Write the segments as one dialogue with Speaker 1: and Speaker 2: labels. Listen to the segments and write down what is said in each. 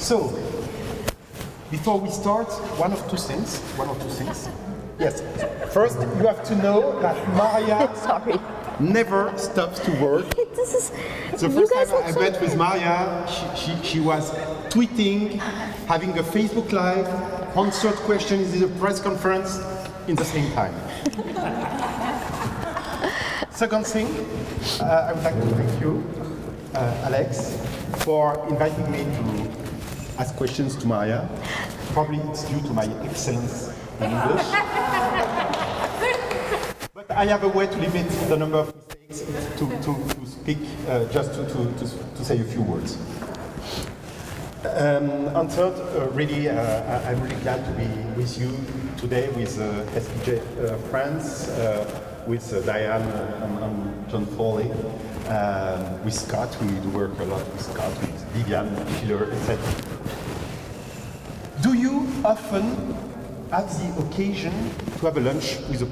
Speaker 1: So, before we start, one or two things. Yes. First, you have to know that Maria never stops to work. The first time I met with Maria, she was tweeting, having a Facebook Live, answered questions in a press conference in the same time. Second thing, I would like to thank you, Alex, for inviting me to ask questions to Maria. Probably it's due to my excellence in English. But I have a way to limit the number of mistakes to speak, just to say a few words. And third, really, I'm really glad to be with you today with SPJ friends, with Diane and John Foley, with Scott. We do work a lot with Scott, with Vivian, Ifill, etc. Do you often have the occasion to have a lunch with the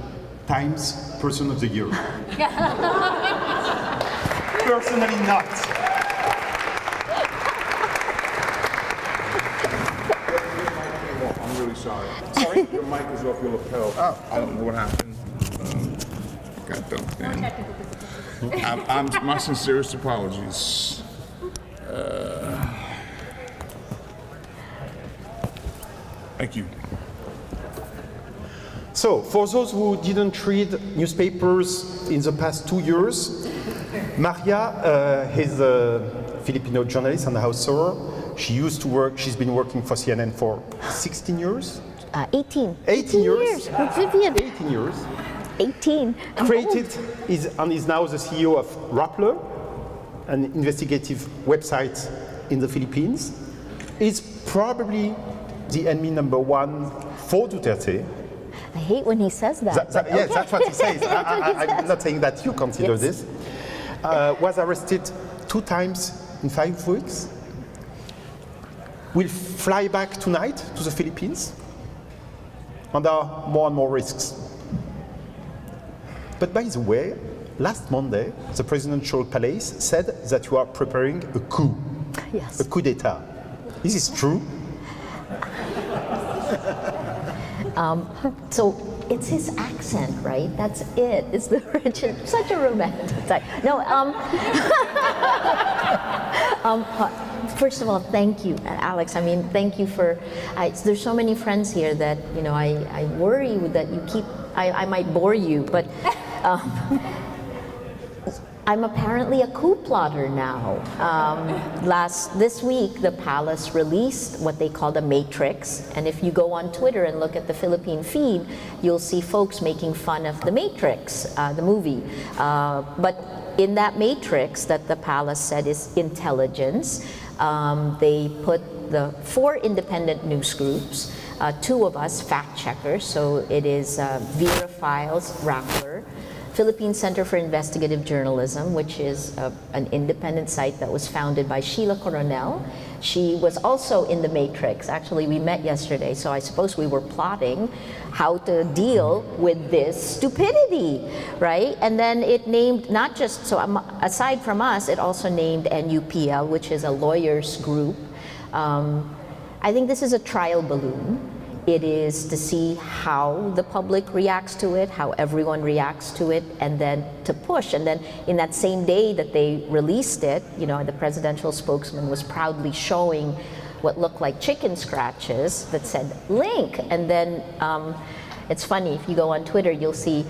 Speaker 1: Times Person of the Year? Personally not.
Speaker 2: I'm really sorry. Sorry? Your mic is off your lapel. Oh. I don't know what happened. Got dumped in. My sincerest apologies. Thank you.
Speaker 1: So, for those who didn't read newspapers in the past 2 years, Maria is a Filipino journalist and author. She used to work, she's been working for CNN for 16 years?
Speaker 3: 18.
Speaker 1: 18 years?
Speaker 3: With Vivian.
Speaker 1: 18 years.
Speaker 3: 18.
Speaker 1: Created and is now the CEO of Rappler, an investigative website in the Philippines. Is probably the enemy number one for Duterte.
Speaker 3: I hate when he says that.
Speaker 1: Yes, that's what he says. I'm not saying that you consider this. Was arrested 2 times in 5 weeks. Will fly back tonight to the Philippines. And there are more and more risks. But by the way, last Monday, the presidential palace said that you are preparing a coup.
Speaker 3: Yes.
Speaker 1: A coup d'etat. Is this true?
Speaker 3: So it's his accent, right? That's it. It's the original. Such a romantic type. No. First of all, thank you, Alex. I mean, thank you for. There's so many friends here that I worry that you keep. I might bore you, but. I'm apparently a coup plotter now. This week, the palace released what they called a matrix. And if you go on Twitter and look at the Philippine feed, you'll see folks making fun of the Matrix, the movie. But in that matrix that the palace said is intelligence, they put the 4 independent news groups, 2 of us fact checkers. So it is Vera Files, Rappler, Philippine Center for Investigative Journalism, which is an independent site that was founded by Sheila Coronel. She was also in the Matrix. Actually, we met yesterday, so I suppose we were plotting how to deal with this stupidity, right? And then it named not just, so aside from us, it also named NUPL, which is a lawyers group. I think this is a trial balloon. It is to see how the public reacts to it, how everyone reacts to it, and then to push. And then in that same day that they released it, the presidential spokesman was proudly showing what looked like chicken scratches that said link. And then it's funny, if you go on Twitter, you'll see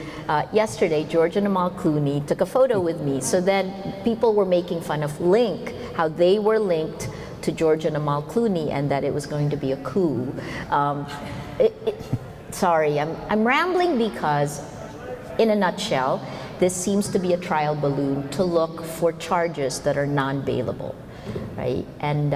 Speaker 3: yesterday George and Amal Clooney took a photo with me. So then people were making fun of Link, how they were linked to George and Amal Clooney, and that it was going to be a coup. Sorry, I'm rambling because, in a nutshell, this seems to be a trial balloon to look for charges that are non-bailable, right? And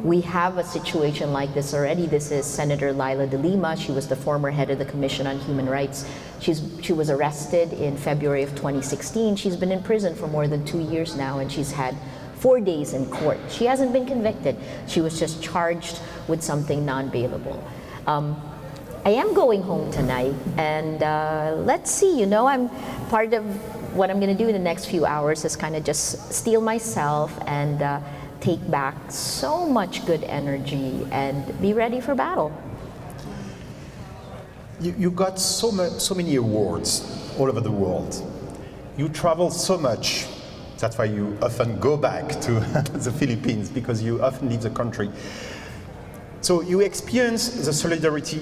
Speaker 3: we have a situation like this already. This is Senator Laila de Lima. She was the former head of the Commission on Human Rights. She was arrested in February of 2016. She's been in prison for more than 2 years now, and she's had 4 days in court. She hasn't been convicted. She was just charged with something non-bailable. I am going home tonight, and let's see, I'm part of what I'm gonna do in the next few hours is kind of just steel myself and take back so much good energy and be ready for battle.
Speaker 1: You got so many awards all over the world. You travel so much. That's why you often go back to the Philippines, because you often leave the country. So you experience the solidarity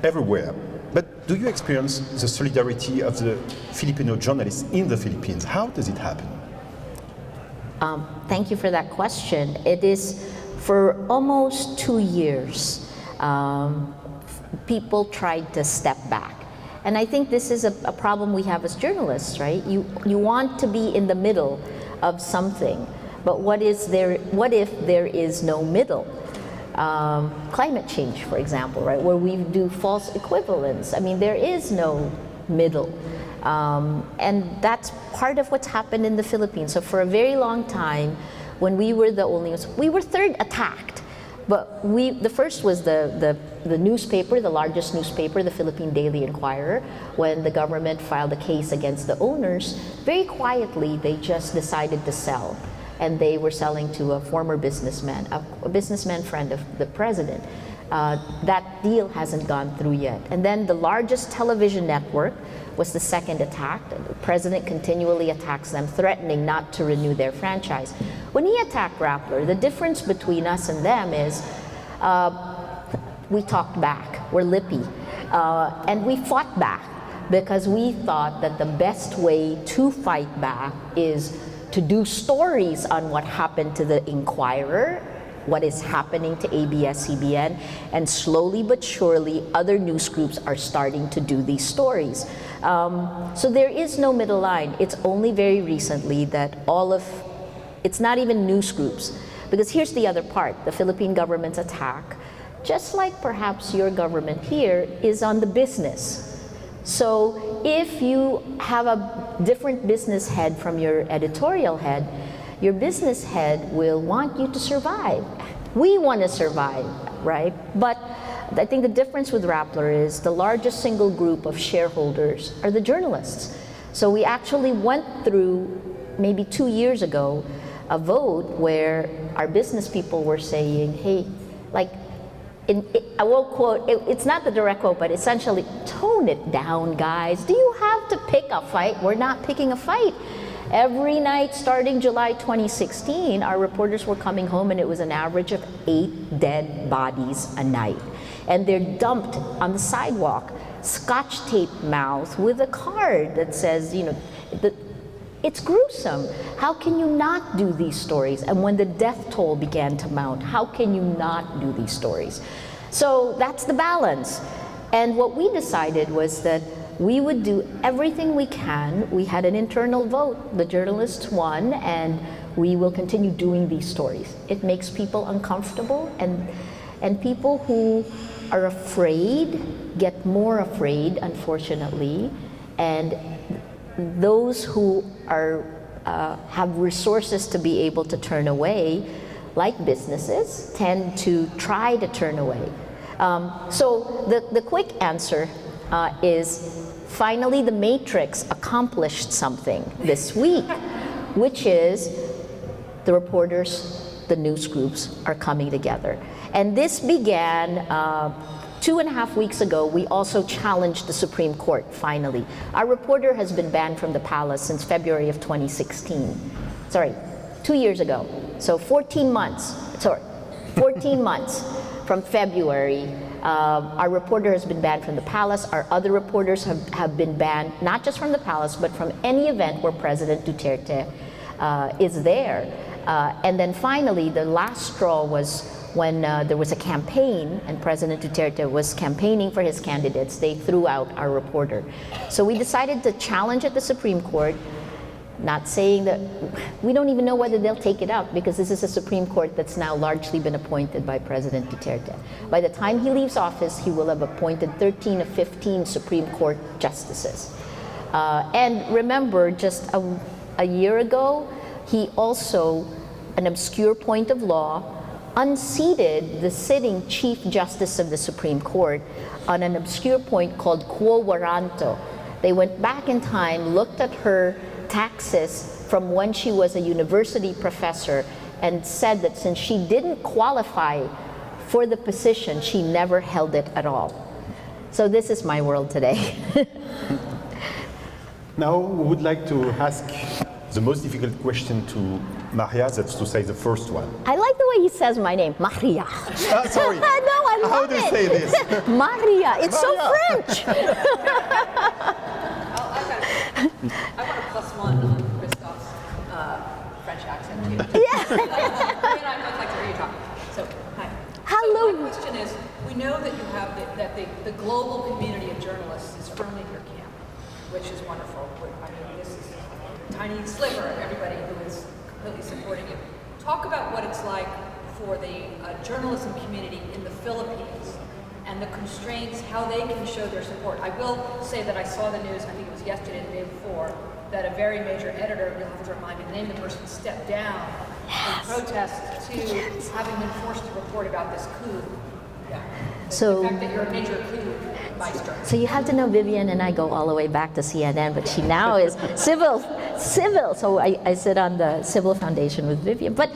Speaker 1: everywhere. But do you experience the solidarity of the Filipino journalists in the Philippines? How does it happen?
Speaker 3: Thank you for that question. It is for almost 2 years, people tried to step back. And I think this is a problem we have as journalists, right? You want to be in the middle of something, but what if there is no middle? Climate change, for example, right? Where we do false equivalence. I mean, there is no middle. And that's part of what's happened in the Philippines. So for a very long time, when we were we were third attacked. But the first was the newspaper, the largest newspaper, the Philippine Daily Inquirer. When the government filed a case against the owners, very quietly they just decided to sell. And they were selling to a former businessman, a businessman friend of the president. That deal hasn't gone through yet. And then the largest television network was the second attack. The president continually attacks them, threatening not to renew their franchise. When he attacked Rappler, the difference between us and them is we talked back, we're lippy, and we fought back because we thought that the best way to fight back is to do stories on what happened to the Inquirer, what is happening to ABS-CBN, and slowly but surely other news groups are starting to do these stories. So there is no middle line. It's only very recently that it's not even news groups. Because here's the other part, the Philippine government's attack, just like perhaps your government here, is on the business. So if you have a different business head from your editorial head, your business head will want you to survive. We want to survive, right? But I think the difference with Rappler is the largest single group of shareholders are the journalists. So we actually went through, maybe 2 years ago, a vote where our business people were saying, hey, like, I won't quote, it's not the direct quote, but essentially, tone it down, guys. Do you have to pick a fight? We're not picking a fight. Every night starting July 2016, our reporters were coming home and it was an average of 8 dead bodies a night. And they're dumped on the sidewalk, scotch tape mouth with a card that says, you know, it's gruesome. How can you not do these stories? And when the death toll began to mount, how can you not do these stories? So that's the balance. And what we decided was that we would do everything we can. We had an internal vote. The journalists won, and we will continue doing these stories. It makes people uncomfortable, and people who are afraid get more afraid, unfortunately, and those who have resources to be able to turn away, like businesses, tend to try to turn away. So the quick answer is finally the Matrix accomplished something this week, which is the reporters, the news groups are coming together. And this began 2.5 weeks ago. We also challenged the Supreme Court, finally. Our reporter has been banned from the palace since February of 2016. Sorry, 2 years ago. So 14 months, 14 months from February. Our reporter has been banned from the palace. Our other reporters have been banned, not just from the palace, but from any event where President Duterte is there. And then finally, the last straw was when there was a campaign and President Duterte was campaigning for his candidates. They threw out our reporter. So we decided to challenge at the Supreme Court, not saying that, we don't even know whether they'll take it up, because this is a Supreme Court that's now largely been appointed by President Duterte. By the time he leaves office, he will have appointed 13 of 15 Supreme Court justices. And remember, just a year ago, he also, an obscure point of law, unseated the sitting Chief Justice of the Supreme Court on an obscure point called quo warranto. They went back in time, looked at her taxes from when she was a university professor, and said that since she didn't qualify for the position, she never held it at all. So this is my world today.
Speaker 1: Now we would like to ask the most difficult question to Maria, that's to say the first one.
Speaker 3: I like the way he says my name, Maria.
Speaker 1: Sorry.
Speaker 3: No, I love it.
Speaker 1: How do you say this?
Speaker 3: Maria, it's so
Speaker 1: Maria.
Speaker 3: French.
Speaker 4: I want a +1 on Christophe's French accent too.
Speaker 3: Yeah.
Speaker 4: Gwen and I both like to hear you talk. So, hi.
Speaker 3: Hello.
Speaker 4: So my question is, we know that you have the global community of journalists is firmly in your camp, which is wonderful. I mean, this is a tiny sliver of everybody who is completely supporting you. Talk about what it's like for the journalism community in the Philippines and the constraints, how they can show their support. I will say that I saw the news, I think it was yesterday, the day before, that a very major editor, you'll have to remind me the name of the person, stepped down in protest to having been forced to report about this coup. Yeah.
Speaker 3: So-
Speaker 4: the fact that you're a major coup maestro.
Speaker 3: So you have to know Vivian and I go all the way back to CNN, but she now is civil. So I sit on the Civil Foundation with Vivian, but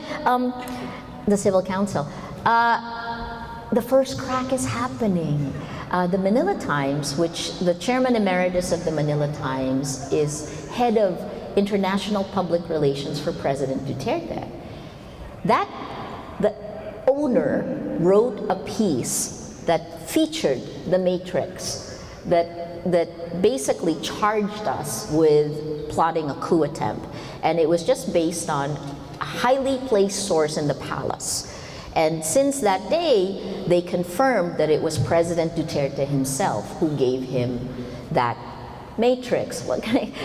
Speaker 3: the Civil Council. The first crack is happening. The Manila Times, which the chairman emeritus of the Manila Times is head of international public relations for President Duterte. The owner wrote a piece that featured the Matrix, that basically charged us with plotting a coup attempt. And it was just based on a highly placed source in the palace. And since that day, they confirmed that it was President Duterte himself who gave him that matrix.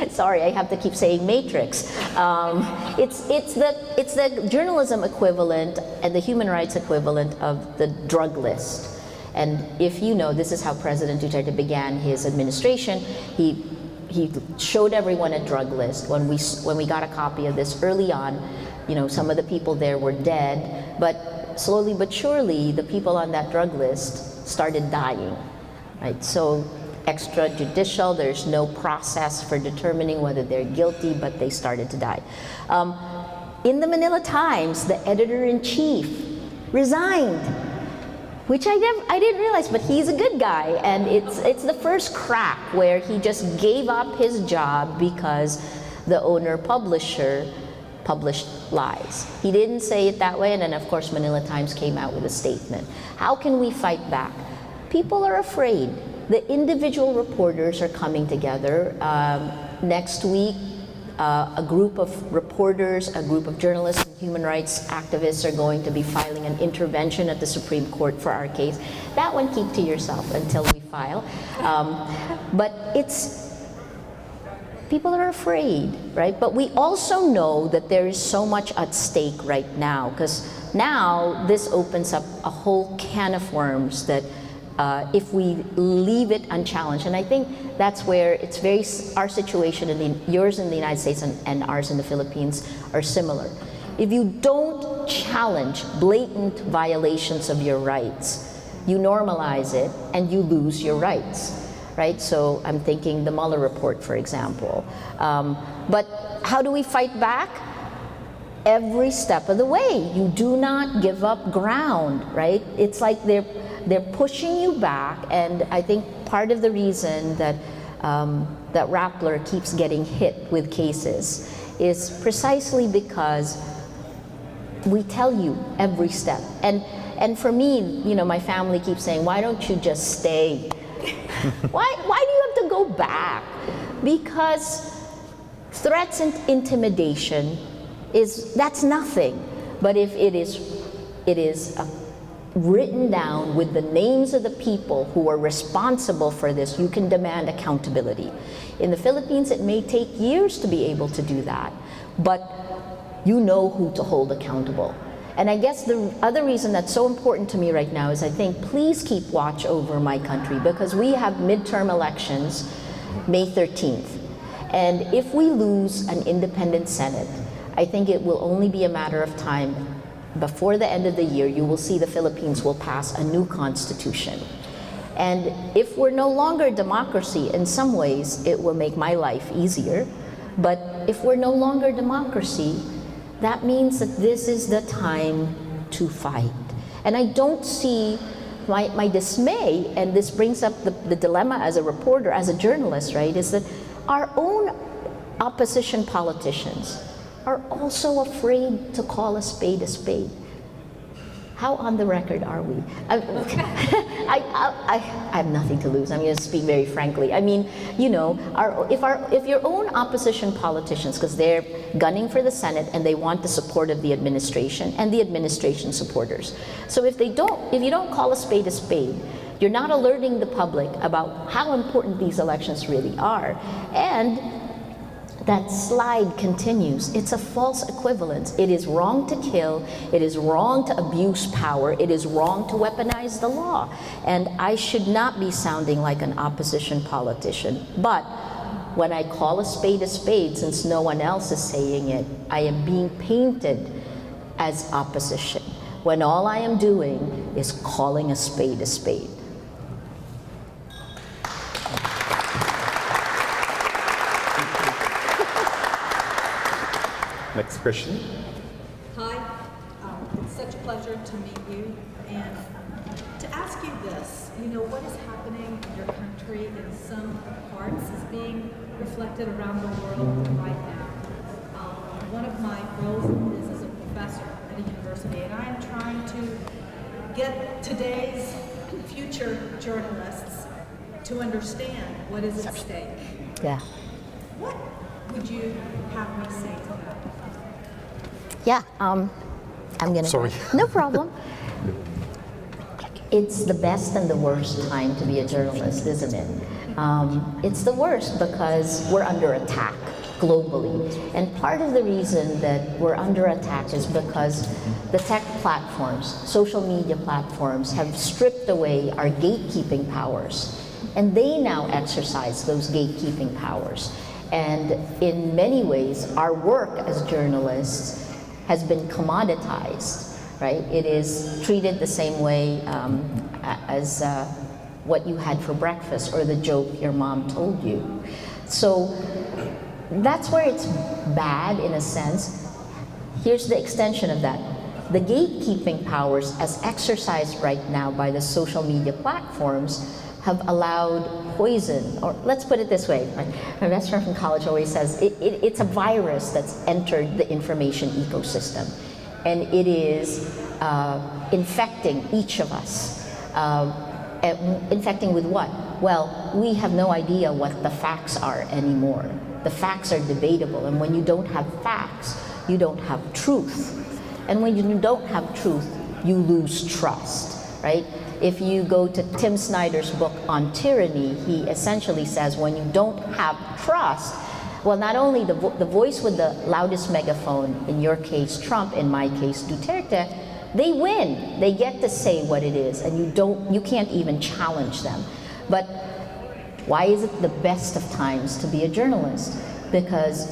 Speaker 3: Sorry, I have to keep saying matrix. It's the journalism equivalent and the human rights equivalent of the drug list. And if you know, this is how President Duterte began his administration. He showed everyone a drug list. When we got a copy of this early on, you know, some of the people there were dead, but slowly but surely, the people on that drug list started dying, right? So extrajudicial, there's no process for determining whether they're guilty, but they started to die. In the Manila Times, the editor-in-chief resigned, which I didn't realize, but he's a good guy, and it's the first crack where he just gave up his job because the owner-publisher published lies. He didn't say it that way, and then of course Manila Times came out with a statement. How can we fight back? People are afraid. The individual reporters are coming together. Next week, a group of reporters, a group of journalists, and human rights activists are going to be filing an intervention at the Supreme Court for our case. That one, keep to yourself until we file. But people are afraid, right? But we also know that there is so much at stake right now, because now this opens up a whole can of worms that if we leave it unchallenged, and I think that's where it's our situation, yours in the United States and ours in the Philippines are similar. If you don't challenge blatant violations of your rights, you normalize it and you lose your rights. Right? So I'm thinking the Mueller report, for example. But how do we fight back? Every step of the way. You do not give up ground, right? It's like they're pushing you back, and I think part of the reason that that Rappler keeps getting hit with cases is precisely because we tell you every step. And for me, you know, my family keeps saying, why don't you just stay? Why do you have to go back? Because threats and intimidation that's nothing. But if it is written down with the names of the people who are responsible for this, you can demand accountability. In the Philippines, it may take years to be able to do that, but you know who to hold accountable. And I guess the other reason that's so important to me right now is I think please keep watch over my country, because we have midterm elections May 13th. And if we lose an independent Senate, I think it will only be a matter of time. Before the end of the year, you will see the Philippines will pass a new constitution. And if we're no longer a democracy, in some ways, it will make my life easier. But if we're no longer a democracy, that means that this is the time to fight. And I don't see my dismay, and this brings up the dilemma as a reporter, as a journalist, right, is that our own opposition politicians are also afraid to call a spade a spade. How on the record are we? I have nothing to lose. I'm going to speak very frankly. I mean, you know, if your own opposition politicians, because they're gunning for the Senate and they want the support of the administration and the administration supporters. So if you don't call a spade, you're not alerting the public about how important these elections really are. And that slide continues. It's a false equivalence. It is wrong to kill. It is wrong to abuse power. It is wrong to weaponize the law. And I should not be sounding like an opposition politician. But when I call a spade, since no one else is saying it, I am being painted as opposition, when all I am doing is calling a spade a spade.
Speaker 1: Next question.
Speaker 5: Hi, it's such a pleasure to meet you, and to ask you this, you know, what is happening in your country in some parts is being reflected around the world right now. One of my roles is as a professor at a university, and I am trying to get today's future journalists to understand what is at stake.
Speaker 3: Yeah.
Speaker 5: What would you have me say to that?
Speaker 3: Yeah, I'm gonna.
Speaker 1: Sorry.
Speaker 3: No problem. It's the best and the worst time to be a journalist, isn't it? It's the worst because we're under attack globally. And part of the reason that we're under attack is because the tech platforms, social media platforms, have stripped away our gatekeeping powers. And they now exercise those gatekeeping powers. And in many ways, our work as journalists has been commoditized, right? It is treated the same way as what you had for breakfast or the joke your mom told you. So that's where it's bad in a sense. Here's the extension of that. The gatekeeping powers as exercised right now by the social media platforms have allowed poison, or let's put it this way, my best friend from college always says, it's a virus that's entered the information ecosystem, and it is infecting each of us. Infecting with what? Well, we have no idea what the facts are anymore. The facts are debatable, and when you don't have facts, you don't have truth. And when you don't have truth, you lose trust, right? If you go to Tim Snyder's book on tyranny, he essentially says when you don't have trust, well, not only the voice with the loudest megaphone, in your case Trump, in my case Duterte, they win. They get to say what it is, and you can't even challenge them. But why is it the best of times to be a journalist? Because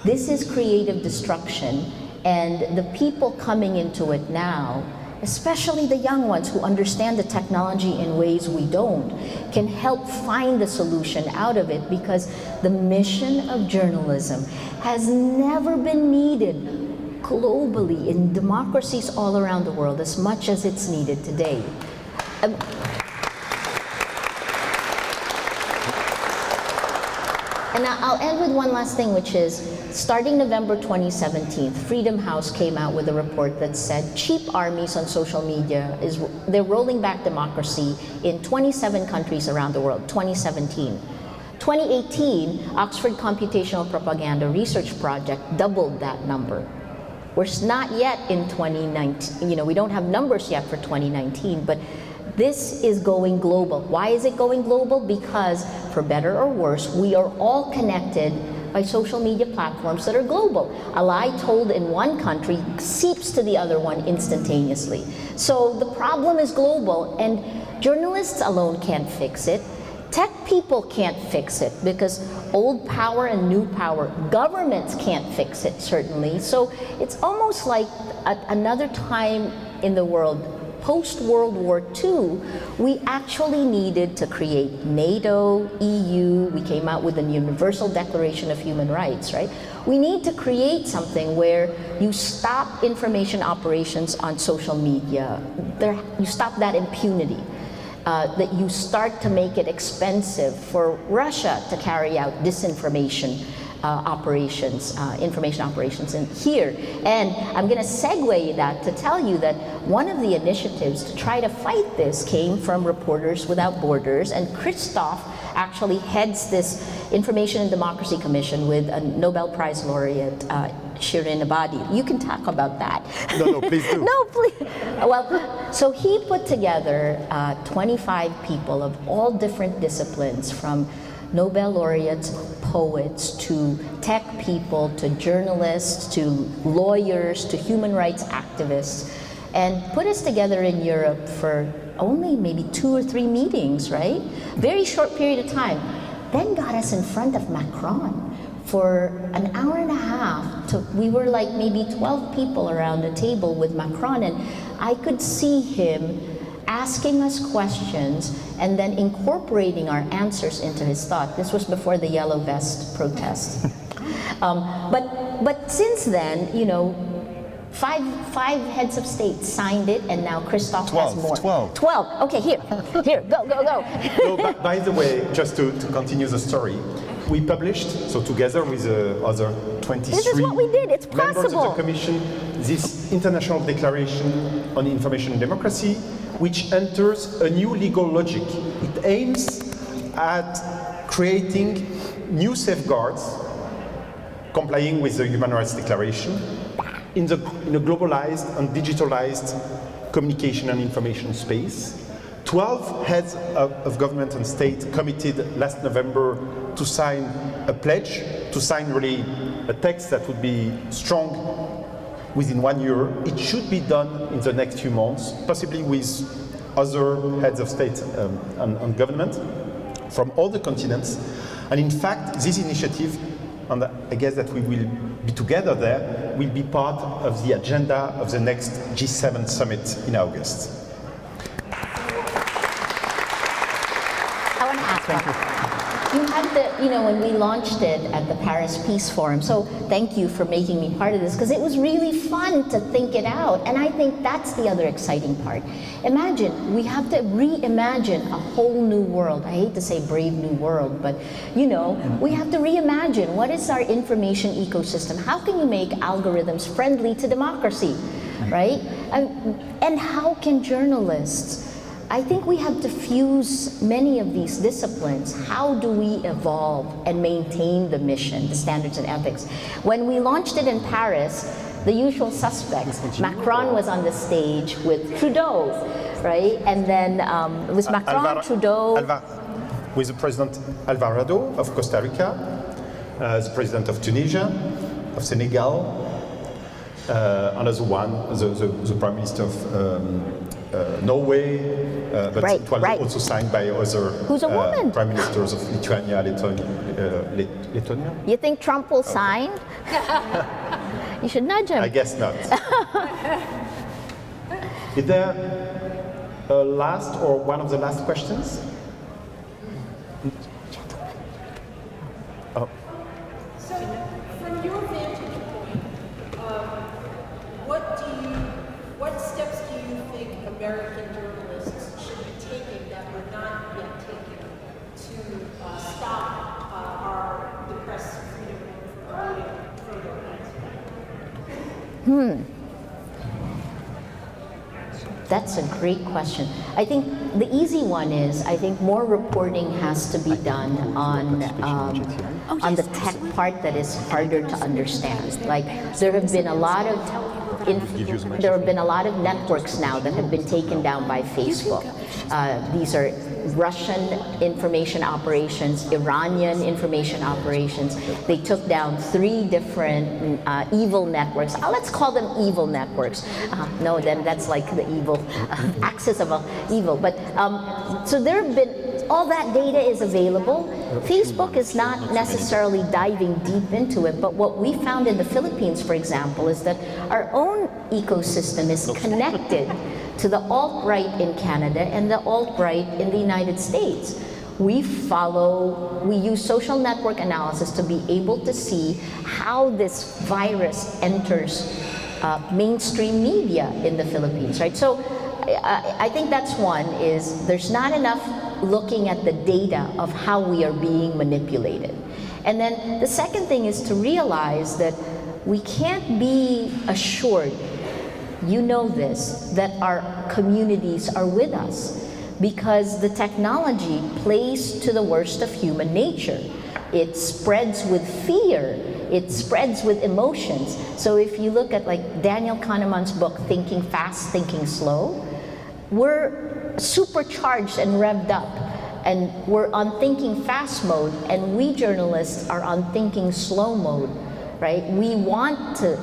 Speaker 3: this is creative destruction, and the people coming into it now, especially the young ones who understand the technology in ways we don't, can help find the solution out of it, because the mission of journalism has never been needed globally in democracies all around the world as much as it's needed today. And I'll end with one last thing, which is, starting November 2017, Freedom House came out with a report that said cheap armies on social media, they're rolling back democracy in 27 countries around the world, 2017. 2018, Oxford Computational Propaganda Research Project doubled that number. We're not yet in 2019, we don't have numbers yet for 2019, but this is going global. Why is it going global? Because, for better or worse, we are all connected by social media platforms that are global. A lie told in one country seeps to the other one instantaneously. So the problem is global, and journalists alone can't fix it. Tech people can't fix it, because old power and new power, governments can't fix it, certainly. So it's almost like another time in the world post-World War II, we actually needed to create NATO, EU, we came out with a Universal Declaration of Human Rights, right? We need to create something where you stop information operations on social media. You stop that impunity. That you start to make it expensive for Russia to carry out disinformation operations, information operations in here. And I'm going to segue that to tell you that one of the initiatives to try to fight this came from Reporters Without Borders, and Christophe actually heads this Information and Democracy Commission with a Nobel Prize laureate, Shirin Ebadi. You can talk about that.
Speaker 1: No, please do.
Speaker 3: No, please. Well, so he put together 25 people of all different disciplines, from Nobel laureates, poets, to tech people, to journalists, to lawyers, to human rights activists, and put us together in Europe for only maybe 2 or 3 meetings, right? Very short period of time. Then got us in front of Macron for an hour and a half. We were like maybe 12 people around a table with Macron, and I could see him asking us questions and then incorporating our answers into his thought. This was before the Yellow Vest protests. But since then, you know, five heads of state signed it, and now Christophe has more. 12. Okay, here, go.
Speaker 1: No, by the way, just to continue the story, we published, so together with the other 23
Speaker 3: This is what we did. It's
Speaker 1: members
Speaker 3: possible.
Speaker 1: of the Commission, this International Declaration on Information and Democracy, which enters a new legal logic. It aims at creating new safeguards complying with the Human Rights Declaration in a globalized and digitalized communication and information space. 12 heads of government and state committed last November to sign a pledge, to sign really a text that would be strong within 1 year. It should be done in the next few months, possibly with other heads of state and government from all the continents. And in fact, this initiative, and I guess that we will be together there, will be part of the agenda of the next G7 summit in August.
Speaker 3: I want to ask one. You had when we launched it at the Paris Peace Forum, so thank you for making me part of this, because it was really fun to think it out, and I think that's the other exciting part. Imagine, we have to reimagine a whole new world. I hate to say brave new world, but we have to reimagine what is our information ecosystem. How can you make algorithms friendly to democracy, right? And how can journalists? I think we have to fuse many of these disciplines. How do we evolve and maintain the mission, the standards and ethics? When we launched it in Paris, the usual suspects, Macron was on the stage with Trudeau, right? And then it was Macron, Trudeau.
Speaker 1: With the President Alvarado of Costa Rica, the President of Tunisia, of Senegal, another one, the Prime Minister of Norway, but it was also signed by other
Speaker 3: Who's a woman?
Speaker 1: Prime Ministers of Lithuania, Lithuania.
Speaker 3: You think Trump will sign? You should nudge him.
Speaker 1: I guess not. Is there a last or one of the last questions? Oh.
Speaker 4: So, from your vantage point, what steps do you think American journalists should be taking that were not yet taken to stop the press freedom from promoting?
Speaker 3: That's a great question. I think the easy one is, I think more reporting has to be done on the tech part that is harder to understand. Like there have been a lot of networks now that have been taken down by Facebook. These are Russian information operations, Iranian information operations. They took down 3 different evil networks. Let's call them evil networks. No, then that's like the evil axis of evil. But so there have been, all that data is available. Facebook is not necessarily diving deep into it, but what we found in the Philippines, for example, is that our own ecosystem is connected to the alt-right in Canada and the alt-right in the United States. We use social network analysis to be able to see how this virus enters mainstream media in the Philippines, right? So I think that's one, is there's not enough looking at the data of how we are being manipulated. And then the second thing is to realize that we can't be assured, you know this, that our communities are with us, because the technology plays to the worst of human nature. It spreads with fear, it spreads with emotions. So if you look at like Daniel Kahneman's book, Thinking Fast, Thinking Slow, we're supercharged and revved up, and we're on thinking fast mode, and we journalists are on thinking slow mode, right? We want to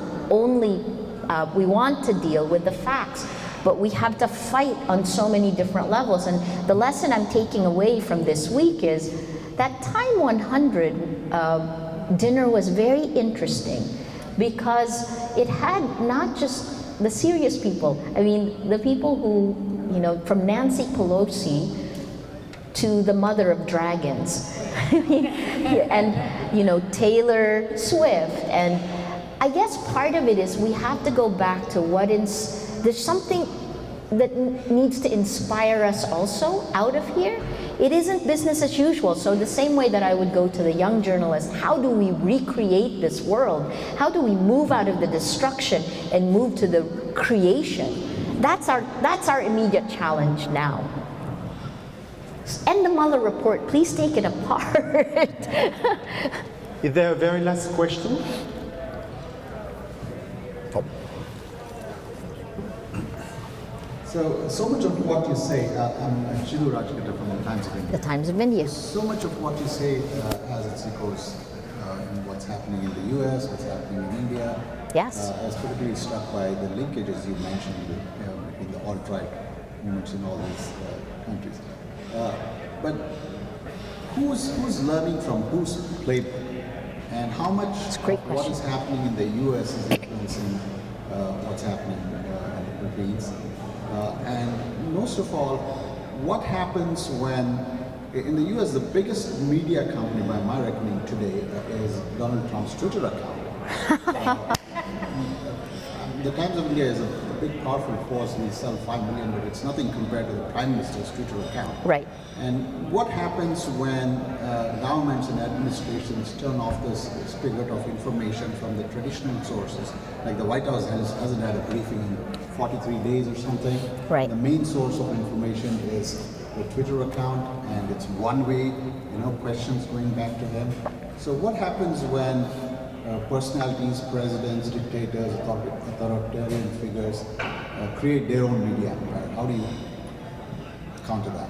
Speaker 3: deal with the facts, but we have to fight on so many different levels. And the lesson I'm taking away from this week is that Time 100 dinner was very interesting, because it had not just the serious people. I mean, the people who, you know, from Nancy Pelosi to the mother of dragons, and, you know, Taylor Swift. And I guess part of it is we have to go back to there's something that needs to inspire us also out of here. It isn't business as usual. So the same way that I would go to the young journalist, how do we recreate this world? How do we move out of the destruction and move to the creation? That's our immediate challenge now. And the Mueller report, please take it apart.
Speaker 1: Is there a very last question?
Speaker 6: So much of what you say, I'm Shidu Rajkata from the Times of India.
Speaker 3: The Times of India.
Speaker 6: So much of what you say has its echoes in what's happening in the US, what's happening in India.
Speaker 3: Yes.
Speaker 6: I was particularly struck by the linkages you mentioned between the alt-right movements in all these countries. But who's learning from whose playbook? And how much of what is happening in the US is influencing what's happening in the Philippines? And most of all, what happens when, in the US, the biggest media company by my reckoning today is Donald Trump's Twitter account. The Times of India is a big, powerful force. We sell 5 million, but it's nothing compared to the Prime Minister's Twitter account.
Speaker 3: Right.
Speaker 6: And what happens when governments and administrations turn off this spigot of information from the traditional sources? Like the White House hasn't had a briefing in 43 days or something.
Speaker 3: Right.
Speaker 6: The main source of information is the Twitter account, and it's one way, questions going back to them. So what happens when personalities, presidents, dictators, authoritarian figures create their own media empire? How do you counter that?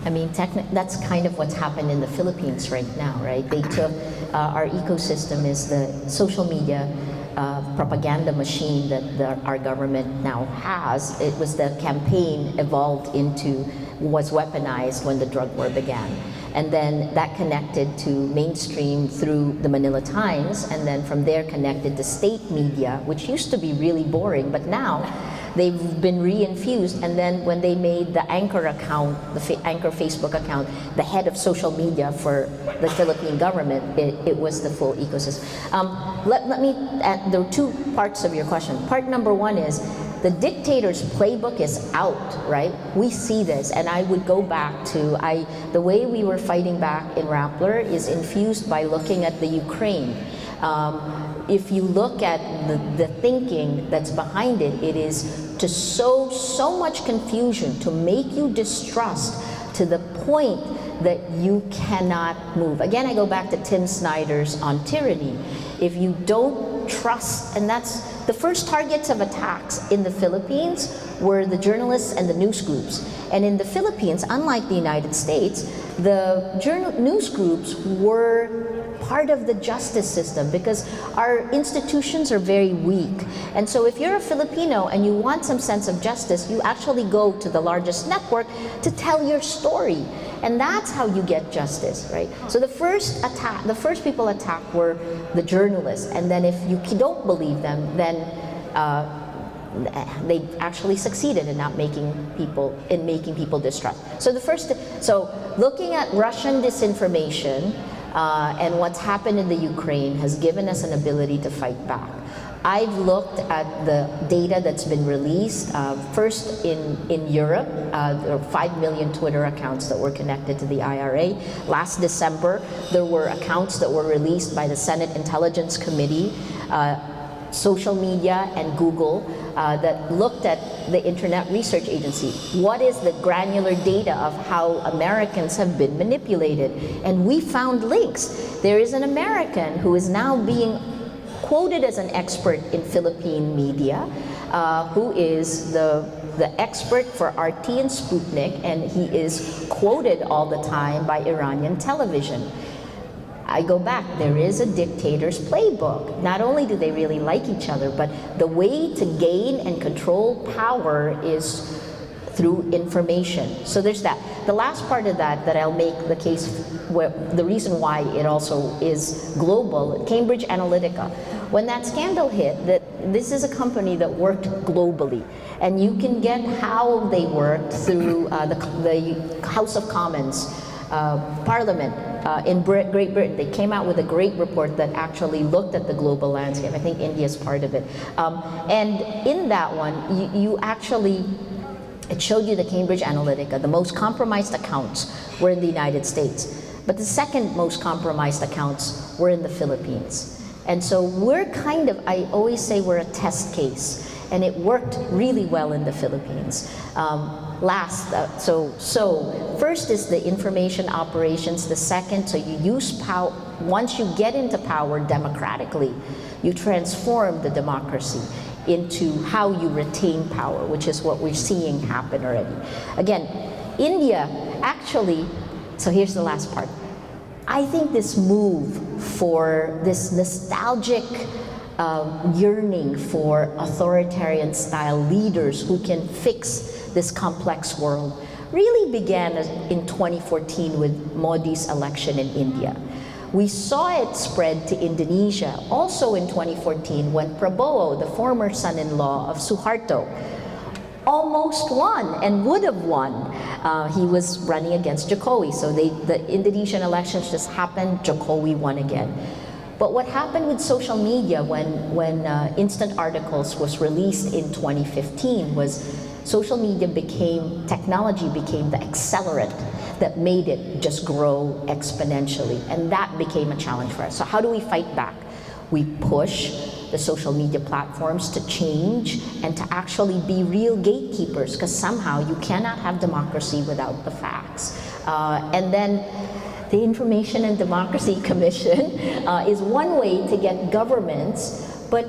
Speaker 3: I mean, that's kind of what's happened in the Philippines right now, right? They took, our ecosystem is the social media propaganda machine that our government now has. It was the campaign evolved into, was weaponized when the drug war began. And then that connected to mainstream through the Manila Times, and then from there connected to state media, which used to be really boring, but now they've been reinfused. And then when they made the Anchor account, the Anchor Facebook account, the head of social media for the Philippine government, it was the full ecosystem. There are two parts of your question. Part number one is, the dictator's playbook is out, right? We see this, and I would go back to, the way we were fighting back in Rappler is infused by looking at the Ukraine. If you look at the thinking that's behind it, it is to sow so much confusion, to make you distrust to the point that you cannot move. Again, I go back to Tim Snyder's On Tyranny. If you don't trust, and that's the first targets of attacks in the Philippines were the journalists and the news groups. And in the Philippines, unlike the United States, the news groups were part of the justice system because our institutions are very weak. And so if you're a Filipino and you want some sense of justice, you actually go to the largest network to tell your story. And that's how you get justice, right? So the first people attacked were the journalists. And then if you don't believe them, then they actually succeeded in not making people distrust. So looking at Russian disinformation and what's happened in the Ukraine has given us an ability to fight back. I've looked at the data that's been released. First in Europe, there are 5 million Twitter accounts that were connected to the IRA. Last December, there were accounts that were released by the Senate Intelligence Committee, social media, and Google that looked at the Internet Research Agency. What is the granular data of how Americans have been manipulated? And we found links. There is an American who is now being quoted as an expert in Philippine media, who is the expert for RT and Sputnik, and he is quoted all the time by Iranian television. I go back, there is a dictator's playbook. Not only do they really like each other, but the way to gain and control power is through information. So there's that. The last part of that I'll make the case, where the reason why it also is global, Cambridge Analytica. When that scandal hit, that this is a company that worked globally, and you can get how they worked through the House of Commons, Parliament in Great Britain. They came out with a great report that actually looked at the global landscape. I think India is part of it. And in that one, it showed you the Cambridge Analytica. The most compromised accounts were in the United States, but the second most compromised accounts were in the Philippines. And so we're kind of, I always say we're a test case, and it worked really well in the Philippines. So first is the information operations. The second, so you use power. Once you get into power democratically, you transform the democracy into how you retain power, which is what we're seeing happen already. Again, India actually, so here's the last part. I think this move for this nostalgic yearning for authoritarian style leaders who can fix this complex world really began in 2014 with Modi's election in India. We saw it spread to Indonesia also in 2014 when Prabowo, the former son-in-law of Suharto, almost won and would have won. He was running against Jokowi, so the Indonesian elections just happened, Jokowi won again. But what happened with social media when Instant Articles was released in 2015 was technology became the accelerant that made it just grow exponentially. And that became a challenge for us. So how do we fight back? We push the social media platforms to change and to actually be real gatekeepers, because somehow you cannot have democracy without the facts. And then the Information and Democracy Commission is one way to get governments, but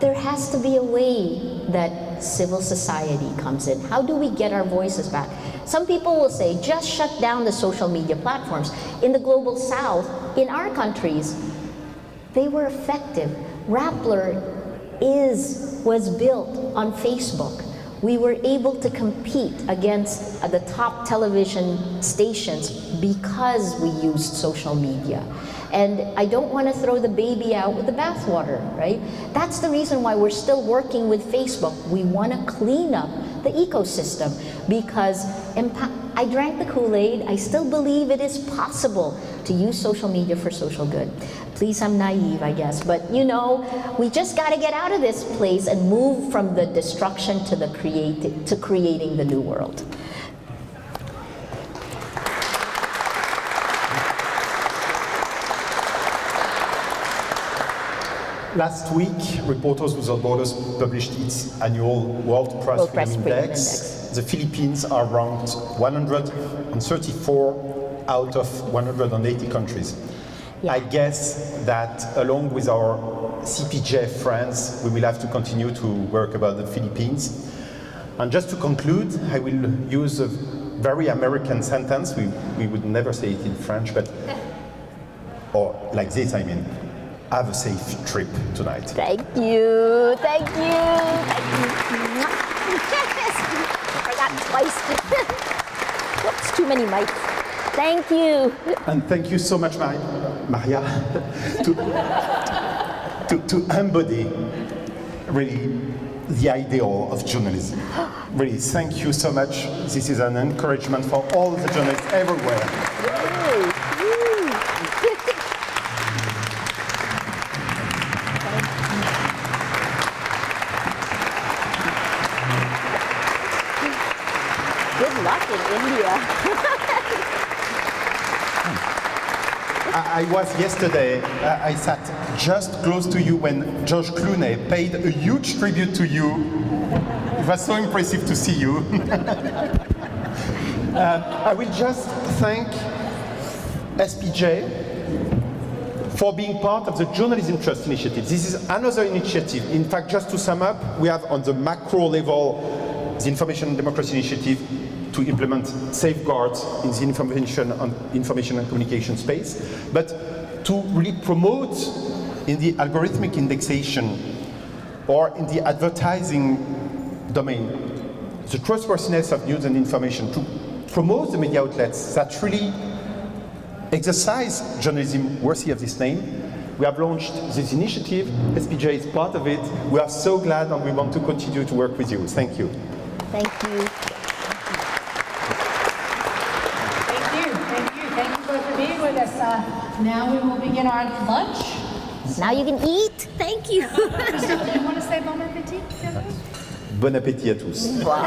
Speaker 3: there has to be a way that civil society comes in. How do we get our voices back? Some people will say, just shut down the social media platforms. In the global south, in our countries, they were effective. Rappler was built on Facebook. We were able to compete against the top television stations because we used social media. And I don't want to throw the baby out with the bathwater, right? That's the reason why we're still working with Facebook. We want to clean up the ecosystem because I drank the Kool-Aid. I still believe it is possible to use social media for social good. Please, I'm naive, I guess, but you know, we just got to get out of this place and move from the destruction to creating the new world.
Speaker 1: Last week, Reporters Without Borders published its annual World Press Freedom Index. The Philippines are ranked 134 out of 180 countries. Yeah. I guess that along with our CPJ friends, we will have to continue to work about the Philippines. And just to conclude, I will use a very American sentence. We would never say it in French, but, or like this, I mean. Have a safe trip tonight.
Speaker 3: Thank you. Thank you. I forgot twice. Whoops, too many mics. Thank you.
Speaker 1: And thank you so much, Maria, to embody really the ideal of journalism. Really, thank you so much. This is an encouragement for all the journalists everywhere.
Speaker 3: Good luck in India.
Speaker 1: I was yesterday, I sat just close to you when George Clooney paid a huge tribute to you. It was so impressive to see you. I will just thank SPJ for being part of the Journalism Trust Initiative. This is another initiative. In fact, just to sum up, we have on the macro level the Information and Democracy Initiative to implement safeguards in the information and communication space, but to really promote in the algorithmic indexation or in the advertising domain the trustworthiness of news and information, to promote the media outlets that really exercise journalism worthy of this name. We have launched this initiative. SPJ is part of it. We are so glad and we want to continue to work with you. Thank you.
Speaker 3: Thank you.
Speaker 7: Thank you both for being with us. Now we will begin our lunch.
Speaker 3: Now you can eat. Thank you.
Speaker 7: Christophe, do you want to say bon appétit?
Speaker 1: Bon appétit à tous.
Speaker 3: Wow.